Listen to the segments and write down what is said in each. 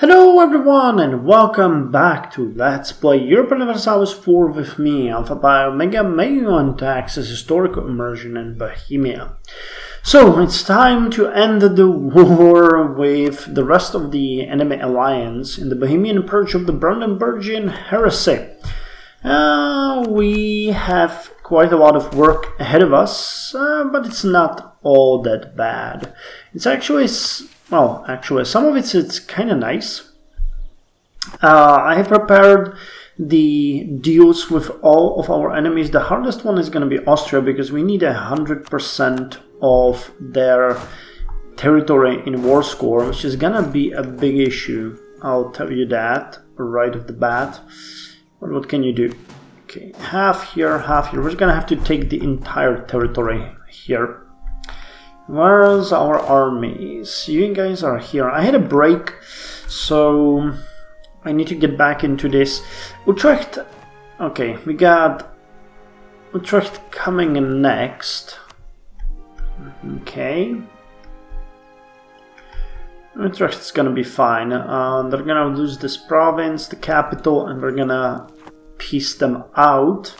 Hello everyone and welcome back to Let's Play Europa Universalis IV with me, Alfapiomega, Meiou and Taxes historical immersion in Bohemia. So it's time to end the war with the rest of the enemy alliance in the Bohemian purge of the Brandenburgian heresy. We have quite a lot of work ahead of us, but it's not all that bad. It's actually... well, actually, some of it's kind of nice. I have prepared the deals with all of our enemies. The hardest one is going to be Austria, because we need 100% of their territory in war score, which is going to be a big issue. I'll tell you that right off the bat. But what can you do? Okay, half here, half here. We're going to have to take the entire territory here. Where's our armies? You guys are here. I had a break, so I need to get back into this. Utrecht. Okay, we got Utrecht coming in next. Okay. Utrecht's gonna be fine. They're gonna lose this province, the capital, and we're gonna piece them out.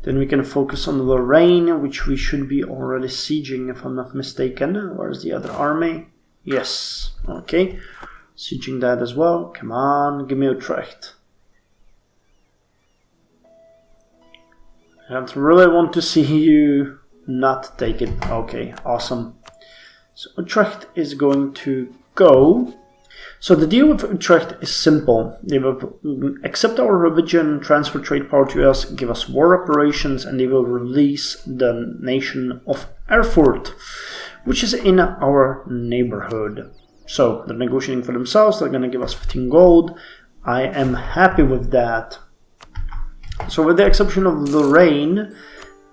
Then we can focus on Lorraine, which we should be already sieging, if I'm not mistaken. Where's the other army? Yes. Okay. Sieging that as well. Come on, give me Utrecht. I don't really want to see you not take it. Okay, awesome. So Utrecht is going to go. So the deal with Utrecht is simple. They will accept our religion, transfer trade power to us, give us war reparations, and they will release the nation of Erfurt, which is in our neighborhood. So they're negotiating for themselves. They're going to give us 15 gold. I am happy with that. So with the exception of Lorraine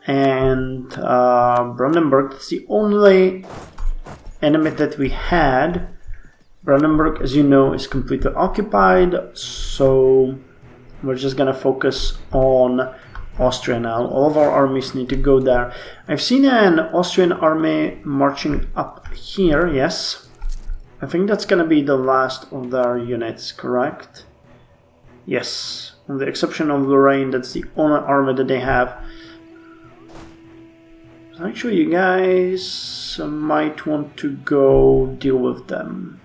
and Brandenburg, that's the only enemy that we had. Brandenburg, as you know, is completely occupied, so we're just gonna focus on Austria now. All of our armies need to go there. I've seen an Austrian army marching up here, yes. I think that's gonna be the last of their units, correct? Yes, with the exception of Lorraine, that's the only army that they have. Actually, you guys might want to go deal with them.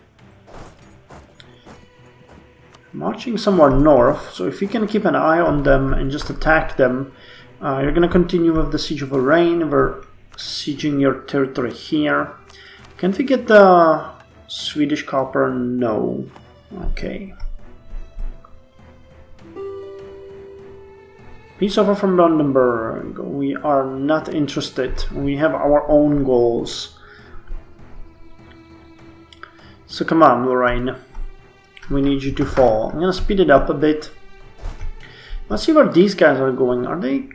Marching somewhere north, so if you can keep an eye on them and just attack them, you're going to continue with the siege of Lorraine. We're sieging your territory here. Can't we get the Swedish copper? No. Okay. Peace offer from Brandenburg. We are not interested. We have our own goals. So come on, Lorraine. We need you to fall. I'm gonna speed it up a bit. Let's see where these guys are going. Are they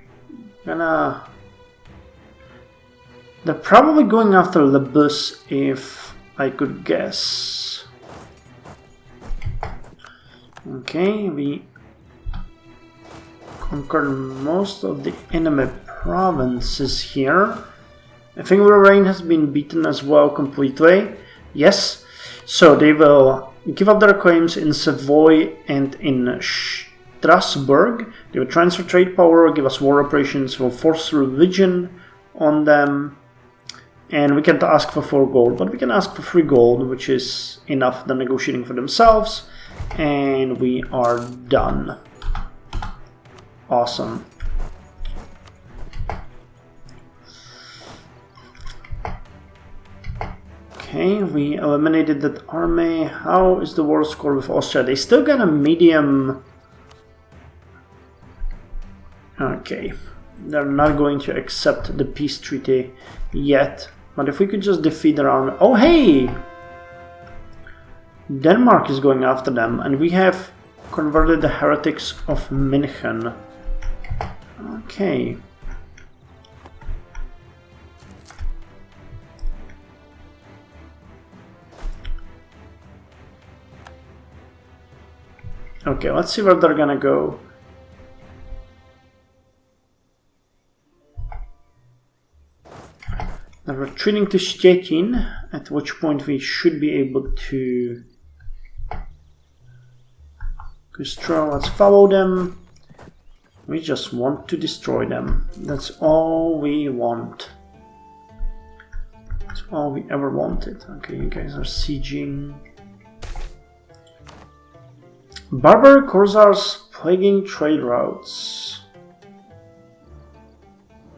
gonna... They're probably going after Lebus, if I could guess. Okay, we conquered most of the enemy provinces here. I think Lorraine has been beaten as well completely. Yes, so they will give up their claims in Savoy and in Strasbourg. They will transfer trade power, give us war reparations, will force religion on them. And we can't ask for 4 gold, but we can ask for 3 gold, which is enough. They're negotiating for themselves. And we are done. Awesome. Okay, we eliminated that army. How is the war score with Austria? They still got a medium... Okay, they're not going to accept the peace treaty yet. But if we could just defeat their army... Oh, hey! Denmark is going after them, and we have converted the heretics of München. Okay. Okay, let's see where they're gonna go. They're retreating to Stettin, at which point we should be able to Custro, let's follow them. We just want to destroy them. That's all we want. That's all we ever wanted. Okay, you guys are sieging. Barbaric Corsairs plaguing trade routes.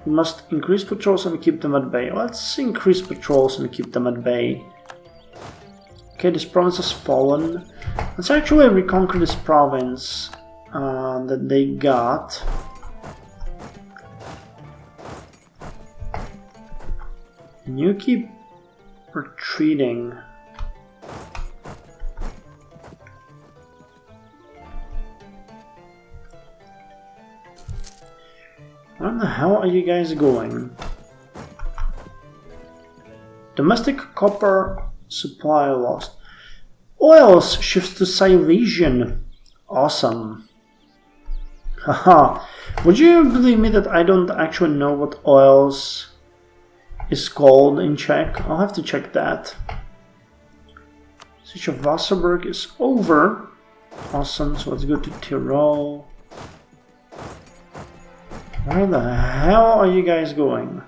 We must increase patrols and keep them at bay. Let's increase patrols and keep them at bay. Okay, this province has fallen. Let's actually reconquer this province that they got. And you keep retreating. Where the hell are you guys going? Domestic copper supply lost. Oils shifts to Silesian. Awesome. Haha. Would you believe me that I don't actually know what oils is called in Czech? I'll have to check that. Siege of Wasserburg is over. Awesome, so let's go to Tyrol. Where the hell are you guys going?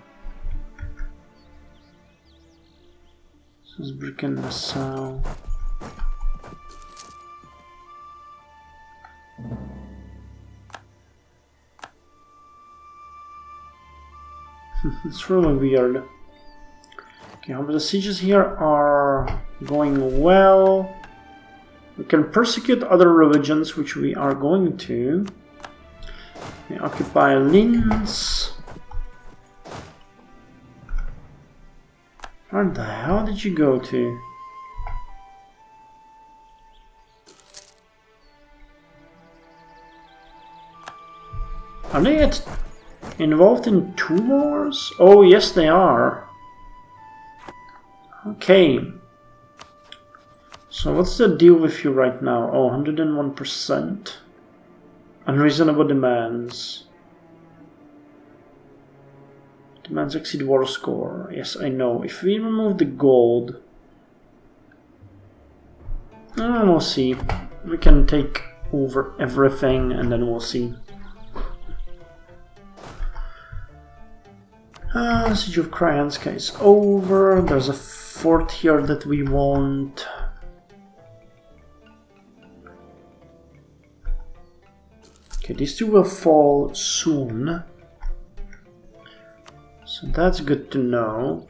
This is Burkina Nassau. It's really weird. Okay, but the sieges here are going well. We can persecute other religions, which we are going to. We occupy Linz. Where the hell did you go to? Are they involved in 2 wars? Oh, yes, they are. Okay. So what's the deal with you right now? Oh, 101%. Unreasonable demands. Demands exceed war score. Yes, I know. If we remove the gold... we'll see. We can take over everything and then we'll see. Siege of Kryanska is over. There's a fort here that we want. Okay, these 2 will fall soon. So that's good to know.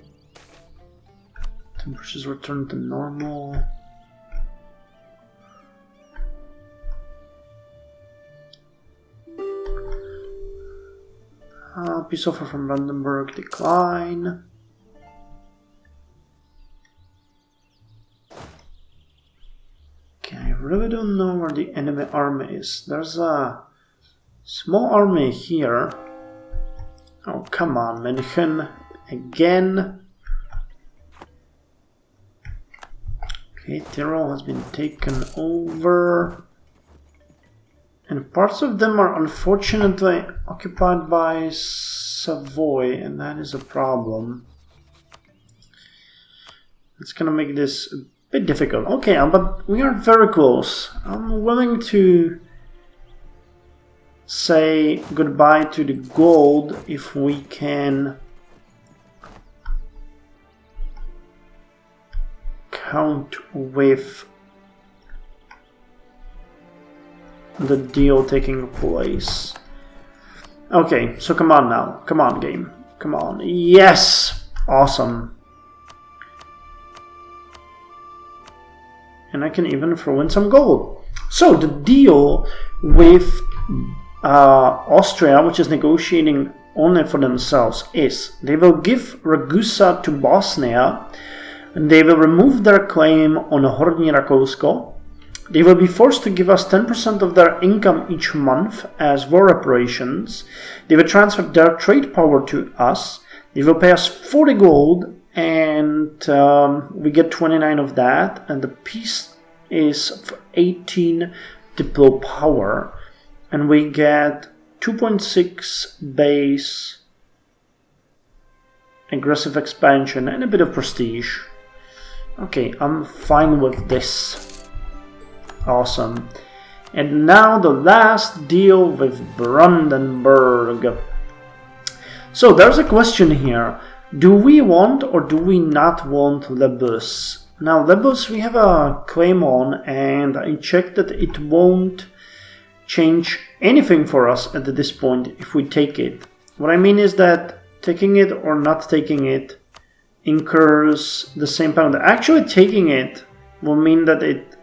Temperatures return to normal. Peace offer from Brandenburg, decline. Okay, I really don't know where the enemy army is. There's a small army here. Oh, come on, München. Again. Okay, Tyrol has been taken over. And parts of them are unfortunately occupied by Savoy, and that is a problem. It's gonna make this a bit difficult. Okay, but we are very close. I'm willing to say goodbye to the gold if we can count with the deal taking place. Okay, so come on now. Come on, game. Come on. Yes! Awesome. And I can even throw in some gold. So the deal with Austria, which is negotiating only for themselves, is they will give Ragusa to Bosnia, and they will remove their claim on Horní Rakousko. They will be forced to give us 10% of their income each month as war reparations. They will transfer their trade power to us. They will pay us 40 gold, and we get 29 of that. And the peace is for 18 diplo power. And we get 2.6 base, aggressive expansion, and a bit of prestige. Okay, I'm fine with this. Awesome. And now the last deal with Brandenburg. So there's a question here. Do we want or do we not want Le Bus? Now Le Bus we have a claim on, and I checked that it won't change anything for us at this point if we take it. What I mean is that taking it or not taking it incurs the same penalty. Actually taking it will mean that it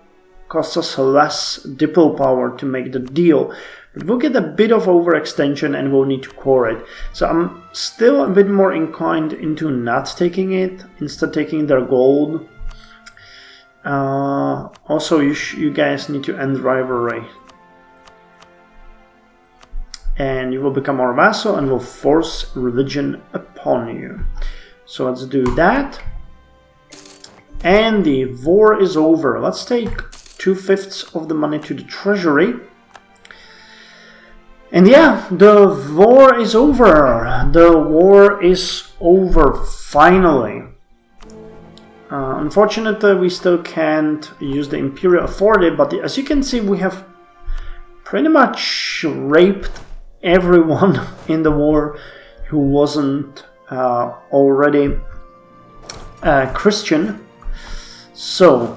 costs us less diplo power to make the deal, but we'll get a bit of overextension and we'll need to core it. So I'm still a bit more inclined into not taking it, instead taking their gold. Also, you guys need to end rivalry. And you will become our vassal and will force religion upon you. So let's do that. And the war is over. Let's take 2/5 of the money to the treasury. And yeah, the war is over. The war is over, finally. Unfortunately, we still can't use the imperial authority, but as you can see, we have pretty much raped everyone in the war who wasn't already Christian. So,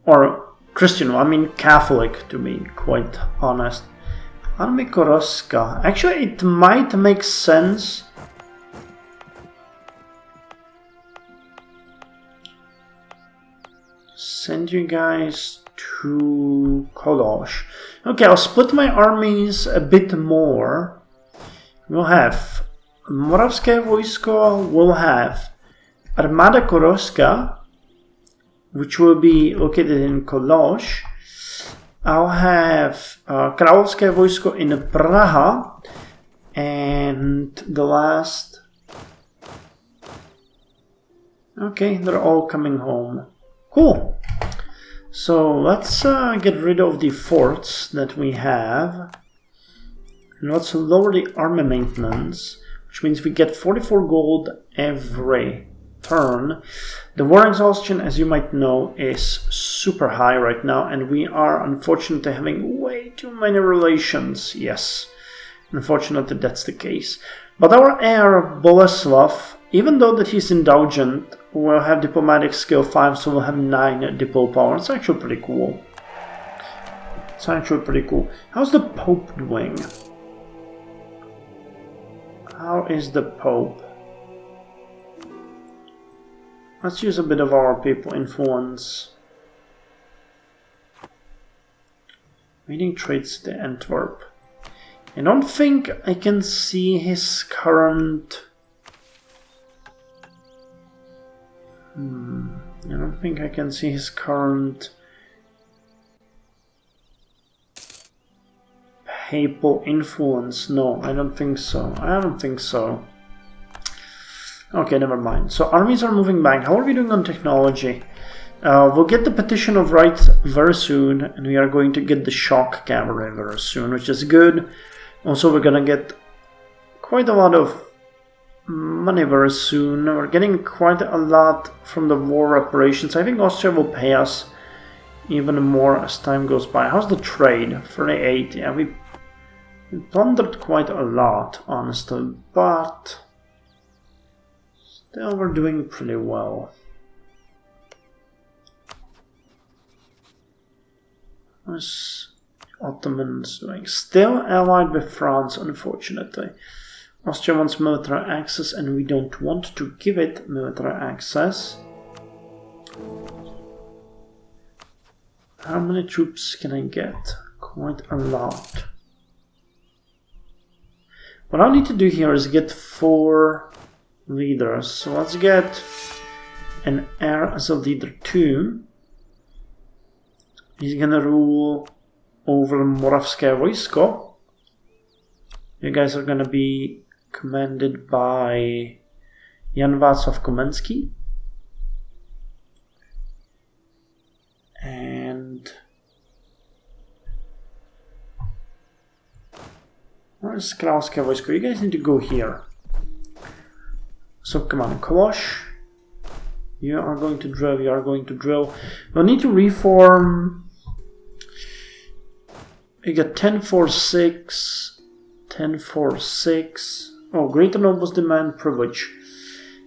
or Christian, I mean Catholic, to be quite honest. Army Koroska. Actually, it might make sense. Send you guys to Kolosh. Okay, I'll split my armies a bit more. We'll have Moravské vojsko, we'll have Armada Koroska, which will be located in Kolosh. I'll have Královské vojsko in Praha, and the last... Okay, they're all coming home. Cool. So let's get rid of the forts that we have. And let's lower the army maintenance, which means we get 44 gold every turn. The war exhaustion, as you might know, is super high right now, and we are unfortunately having way too many relations. Yes, unfortunately that's the case. But our heir, Boleslav, even though that he's indulgent, will have diplomatic skill 5, so we'll have 9 diplo power. It's actually pretty cool. It's actually pretty cool. How's the Pope doing? How is the Pope? Let's use a bit of our people influence. Meeting trades to Antwerp. I don't think I can see his current... I don't think I can see his current papal influence. No, I don't think so. I don't think so. Okay, never mind. So armies are moving back. How are we doing on technology? We'll get the petition of rights very soon, and we are going to get the shock cavalry very soon, which is good. Also, we're gonna get quite a lot of money very soon. We're getting quite a lot from the war reparations. I think Austria will pay us even more as time goes by. How's the trade? 38. Yeah, we plundered quite a lot, honestly, but still we're doing pretty well. How's Ottomans doing? Still allied with France, unfortunately. Austria wants military access, and we don't want to give it military access. How many troops can I get? Quite a lot. What I need to do here is get 4 leaders. So let's get an heir as a leader too. He's gonna rule over Moravské vojsko. You guys are gonna be commanded by Jan Václav Komenský. And where's Královské vojsko? You guys need to go here. So come on, Kolosh. You are going to drill, you are going to drill. We'll need to reform We got 10-4-6, 10-4-6. Oh, greater nobles demand privilege.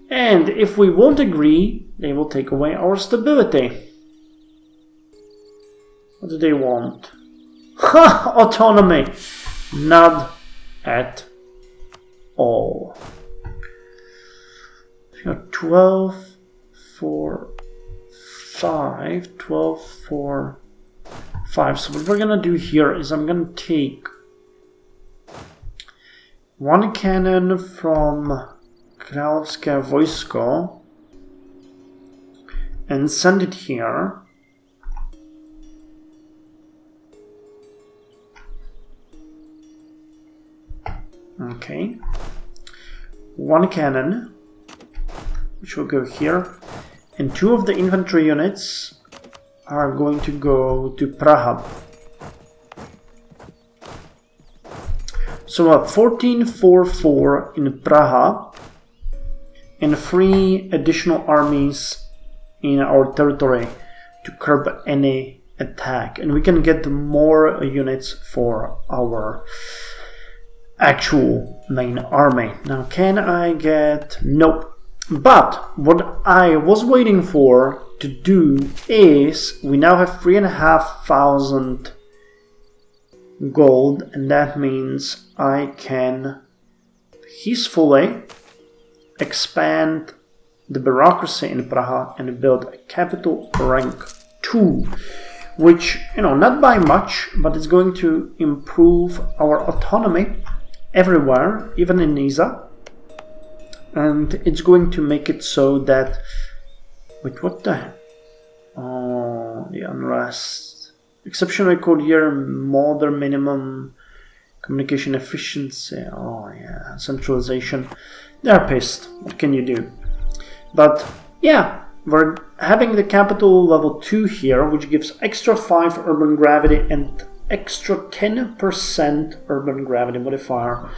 And if we won't agree, they will take away our stability. What do they want? Ha! Autonomy! Not at all. We got 12-4-5, 12-4-5. So what we're gonna do here is I'm gonna take one cannon from Kralevskaya Voisko and send it here. Okay. One cannon, which will go here, and 2 of the infantry units are going to go to Praha. So 14-4-4 in Praha, and 3 additional armies in our territory to curb any attack. And we can get more units for our actual main army. Now, can I get... Nope. But what I was waiting for to do is we now have 3,500 gold, and that means I can peacefully expand the bureaucracy in Praha and build a capital rank 2, which, you know, not by much, but it's going to improve our autonomy everywhere, even in Nisa, and it's going to make it so that... Wait, what the... Oh, the unrest. Exception record year, modern minimum communication efficiency. Oh yeah, centralization. They're pissed. What can you do? But yeah, we're having the capital level 2 here, which gives extra 5 urban gravity and extra 10% urban gravity modifier.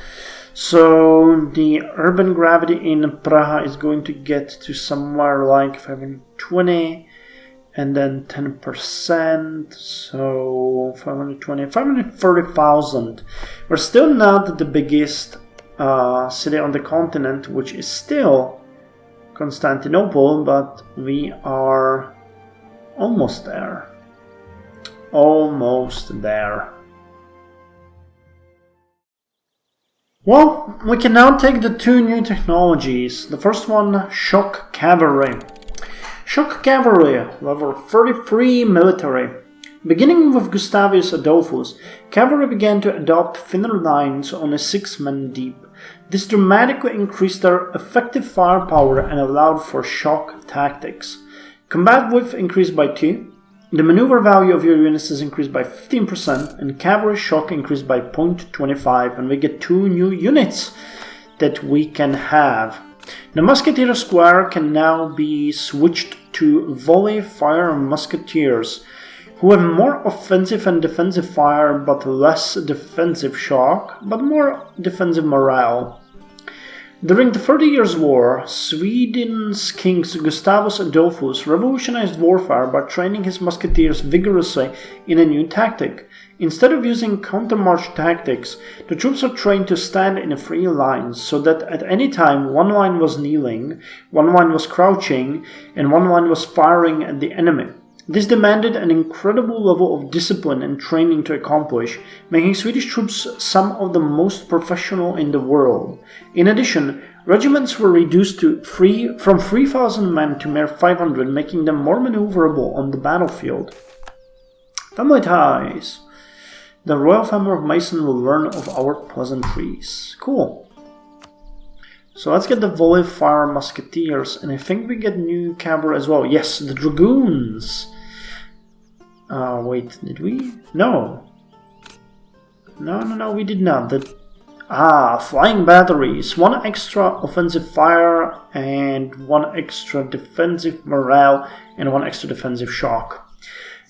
So the urban gravity in Praha is going to get to somewhere like 520 and then 10%, so 520, 530,000. We're still not the biggest city on the continent, which is still Constantinople, but we are almost there. Almost there. Well, we can now take the 2 new technologies. The first one, shock cavalry. Shock cavalry, level 33 military. Beginning with Gustavus Adolphus, cavalry began to adopt thinner lines on a 6-man deep. This dramatically increased their effective firepower and allowed for shock tactics. Combat width increased by 2. The maneuver value of your units is increased by 15%, and cavalry shock increased by 0.25, and we get 2 new units that we can have. The musketeer square can now be switched to volley fire musketeers, who have more offensive and defensive fire but less defensive shock, but more defensive morale. During the 30 Years' War, Sweden's King Gustavus Adolphus revolutionized warfare by training his musketeers vigorously in a new tactic. Instead of using countermarch tactics, the troops are trained to stand in a free line, so that at any time one line was kneeling, one line was crouching, and one line was firing at the enemy. This demanded an incredible level of discipline and training to accomplish, making Swedish troops some of the most professional in the world. In addition, regiments were reduced from 3,000 men to mere 500, making them more maneuverable on the battlefield. Family ties. The royal family of Mason will learn of our pleasantries. Cool. So let's get the volley fire musketeers, and I think we get new cavalry as well. Yes, the dragoons. Wait, did we? No. No, we did not. Flying batteries. 1 extra offensive fire and 1 extra defensive morale and 1 extra defensive shock.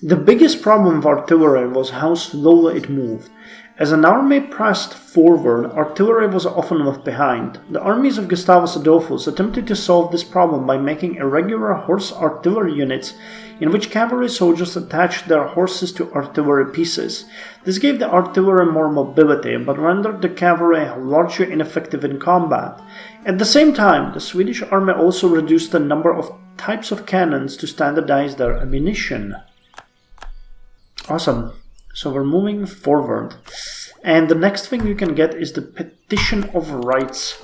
The biggest problem with artillery was how slowly it moved. As an army pressed forward, artillery was often left behind. The armies of Gustavus Adolphus attempted to solve this problem by making irregular horse artillery units in which cavalry soldiers attached their horses to artillery pieces. This gave the artillery more mobility, but rendered the cavalry largely ineffective in combat. At the same time, the Swedish army also reduced the number of types of cannons to standardize their ammunition. Awesome. So we're moving forward. And the next thing you can get is the Petition of Rights.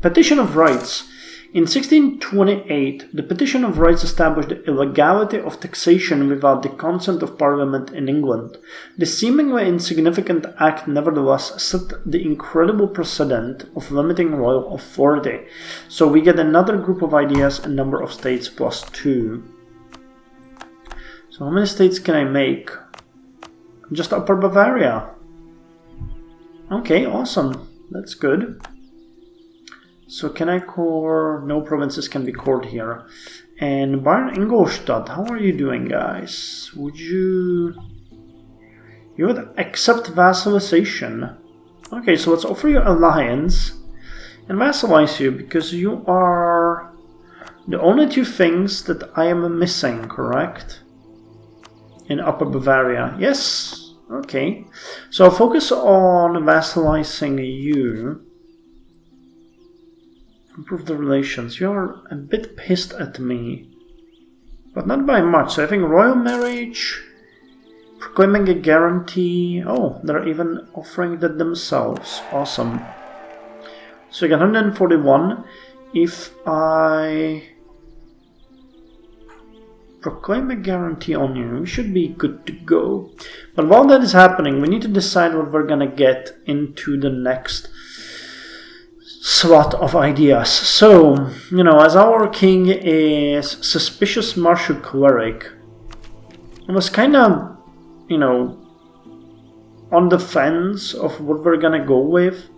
Petition of Rights. In 1628, the Petition of Rights established the illegality of taxation without the consent of Parliament in England. This seemingly insignificant act nevertheless set the incredible precedent of limiting royal authority. So we get another group of ideas and number of states plus 2. So how many states can I make? Just Upper Bavaria. Okay, awesome. That's good. So can I core... No provinces can be cored here. And Bayern Ingolstadt, how are you doing, guys? Would you... You would accept vassalization. Okay, so let's offer you alliance and vassalize you, because you are the only two things that I am missing, correct? In Upper Bavaria. Yes. Okay. So I'll focus on vassalizing you. Improve the relations. You're a bit pissed at me. But not by much. So I think royal marriage. Proclaiming a guarantee. Oh, they're even offering that themselves. Awesome. So you get 141. If I... proclaim a guarantee on you, we should be good to go. But while that is happening, we need to decide what we're gonna get into the next slot of ideas. So, you know, as our king is suspicious martial cleric, I was kind of, you know, on the fence of what we're gonna go with.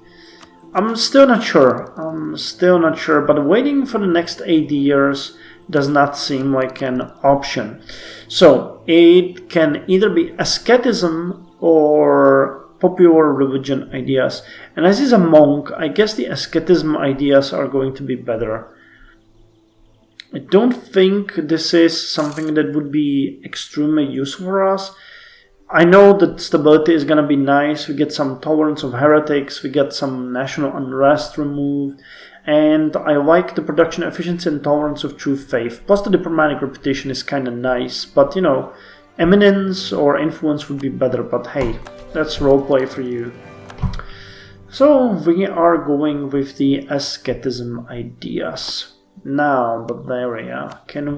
I'm still not sure. But waiting for the next 8 years does not seem like an option. So it can either be asceticism or popular religion ideas. And as he's a monk, I guess the asceticism ideas are going to be better. I don't think this is something that would be extremely useful for us. I know that stability is going to be nice. We get some tolerance of heretics. We get some national unrest removed. And I like the production efficiency and tolerance of true faith. Plus the diplomatic reputation is kind of nice. But, you know, eminence or influence would be better. But hey, that's roleplay for you. So we are going with the asceticism ideas. Now, Bavaria, can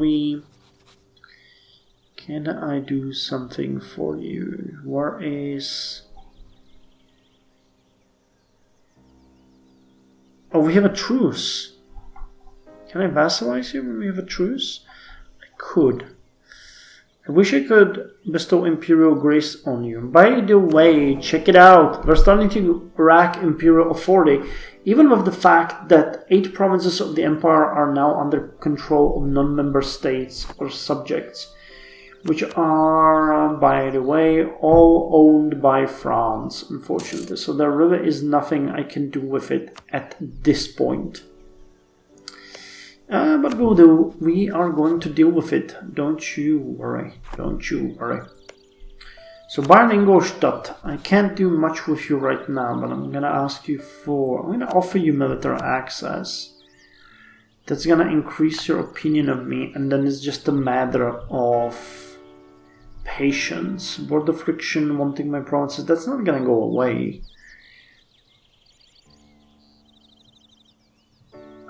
I do something for you? Where is... Oh, we have a truce. Can I vassalize you when we have a truce? I could. I wish I could bestow Imperial Grace on you. By the way, check it out. We're starting to rack Imperial authority, even with the fact that 8 provinces of the Empire are now under control of non-member states or subjects, which are, by the way, all owned by France, unfortunately. So there really is nothing I can do with it at this point. But we'll do. We are going to deal with it. Don't you worry. Don't you worry. So Bayern Ingolstadt, I can't do much with you right now, but I'm going to ask you for... I'm going to offer you military access. That's going to increase your opinion of me, and then it's just a matter of patience. Border friction, wanting my provinces, that's not gonna go away.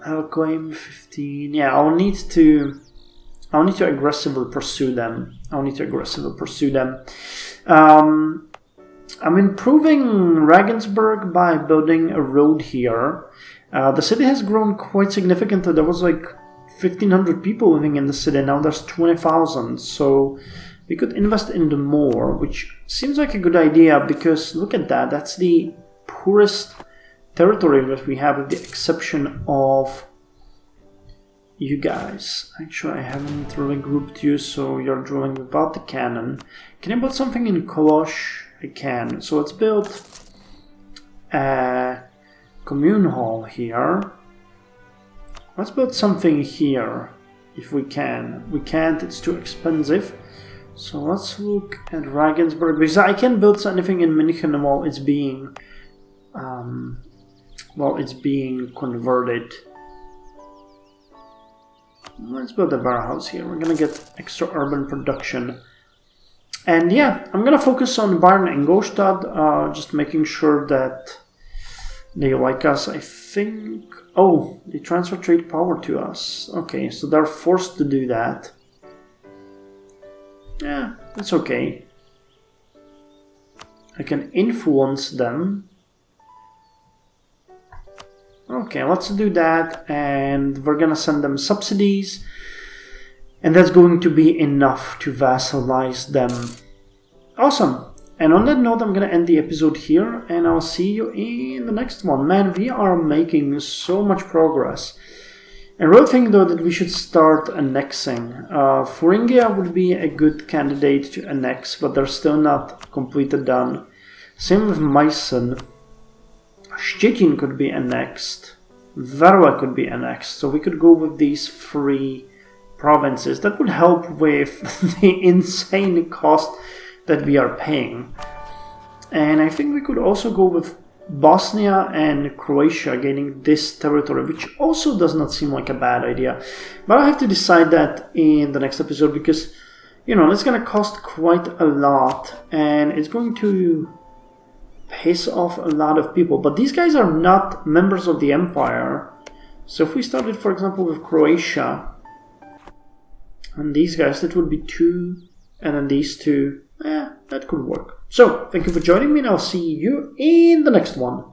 I'll claim 15. Yeah, I'll need to aggressively pursue them. I'm improving Regensburg by building a road here. The city has grown quite significantly. There was like 1,500 people living in the city. Now there's 20,000. So we could invest in the more, which seems like a good idea because look at that. That's the poorest territory that we have with the exception of you guys. Actually, I haven't really grouped you, so you're drawing without the cannon. Can I build something in Kolosh? I can. So let's build a commune hall here. Let's build something here if we can. We can't, it's too expensive. So let's look at Regensburg, because I can't build anything in München while it's being converted. Let's build a warehouse here. We're gonna get extra urban production. And yeah, I'm gonna focus on Bayern and Ingolstadt, just making sure that they like us. I think... Oh, they transfer trade power to us. Okay, so they're forced to do that. Yeah, that's okay. I can influence them. Okay, let's do that, and we're gonna send them subsidies, and that's going to be enough to vassalize them. Awesome. And on that note, I'm gonna end the episode here, and I'll see you in the next one. Man, we are making so much progress. I really think, though, that we should start annexing. Thuringia would be a good candidate to annex, but they're still not completely done. Same with Meissen. Stettin could be annexed. Verwa could be annexed. So we could go with these 3 provinces. That would help with the insane cost that we are paying. And I think we could also go with Bosnia and Croatia gaining this territory, which also does not seem like a bad idea. But I have to decide that in the next episode, because, you know, it's going to cost quite a lot, and it's going to piss off a lot of people. But these guys are not members of the empire. So if we started, for example, with Croatia, and these guys, that would be 2, and then these 2, that could work. So, thank you for joining me, and I'll see you in the next one.